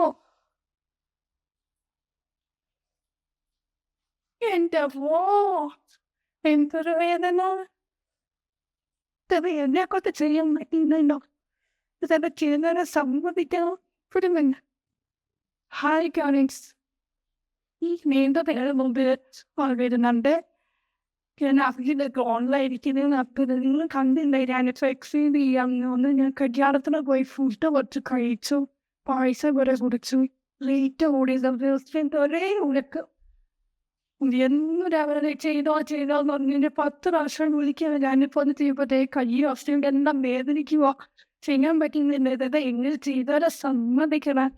ഓ എൻ്റെ അമ്മോ! എന്തൊരു വേദന. ഇത് എന്നെക്കൊണ്ട് ചെയ്യാൻ പറ്റുന്നുണ്ടോ? ഇതെന്റെ ചെയ്യുന്നതിനെ സമ്മതിക്കണം. വിടുന്നില്ല. Hi guys. ഈ നീണ്ട നേരം മുമ്പ് വരുന്നുണ്ട്. ഞാൻ അതിലൊക്കെ ഓൺലൈനിരിക്കുന്നത് അപ്പോൾ നിങ്ങൾ കണ്ടില്ല ഞാനിപ്പോൾ എക്സൈഡ് ചെയ്യാമെന്ന് ഒന്ന് ഞാൻ കല്യാണത്തിന് പോയി ഫുഡ് കുറച്ച് കഴിച്ചു. പായസം കുറെ കുടിച്ചു. റേറ്റ് കൂടിയത് ഒരേ ഉലക്ക്. എന്നും രാവിലെ ചെയ്തോന്ന് പറഞ്ഞ് 10 പ്രാവശ്യം വിളിക്കുകയാണ്. ഞാനിപ്പോൾ ഒന്ന് ചെയ്യുമ്പോഴത്തേക്ക് കയ്യും അവസ്ഥയും എല്ലാം വേദനിക്കുക. ചെയ്യാൻ പറ്റുന്നില്ല. ഇതൊക്കെ എങ്ങനെ ചെയ്താലും സമ്മതിക്കണം.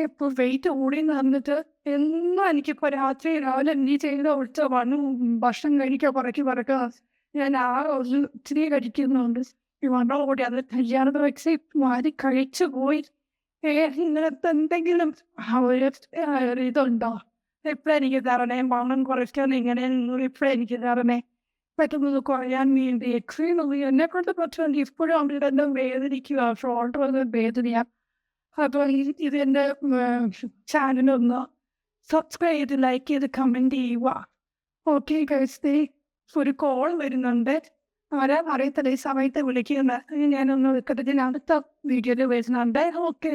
ഇപ്പോൾ വെയിറ്റ് കൂടിയെന്ന് പറഞ്ഞിട്ട് എന്നും എനിക്കിപ്പോൾ രാത്രി രാവിലെ നീ ചെയ്ത ഒഴിച്ച ഭക്ഷണം കഴിക്കുക കുറയ്ക്കുക. ഞാൻ ആ ഒരു ഇച്ചിരി കഴിക്കുന്നുണ്ട്. ഈ വണ്ണം കൂടി അത് കല്യാണത്തിന് വെച്ച് മാറി കഴിച്ചു പോയി. ഇങ്ങനത്തെ എന്തെങ്കിലും ഒരു ഇതുണ്ടോ? റിപ്ലൈ എനിക്ക് തരണേ. വണ്ണം കുറയ്ക്കാൻ ഇങ്ങനെ റിപ്ലൈ എനിക്ക് തരണേ. പെട്ടെന്ന് കുറയാൻ വേണ്ടി എക്സ്ട്രീം എന്നെക്കൊണ്ട് പറ്റുമെങ്കിൽ ഇപ്പോഴും അവിടെ വേദനിക്കുക. ഷോൾഡർ ഒന്ന് വേദനയാ. അപ്പോൾ ഇതെൻ്റെ ചാനലൊന്ന് സബ്സ്ക്രൈബ് ചെയ്ത് ലൈക്ക് ചെയ്ത് കമൻറ്റ് ചെയ്യുക. ഓക്കെ ഗൈസ്, ഒരു കോൾ വരുന്നുണ്ട്. ആരാ അറിയത്തില്ല ഈ സമയത്ത് വിളിക്കുന്നത്. ഞാനൊന്ന് വെക്കട്ടെ. ഞാൻ അടുത്ത വീഡിയോയിൽ വരുന്നുണ്ട്. ഓക്കെ.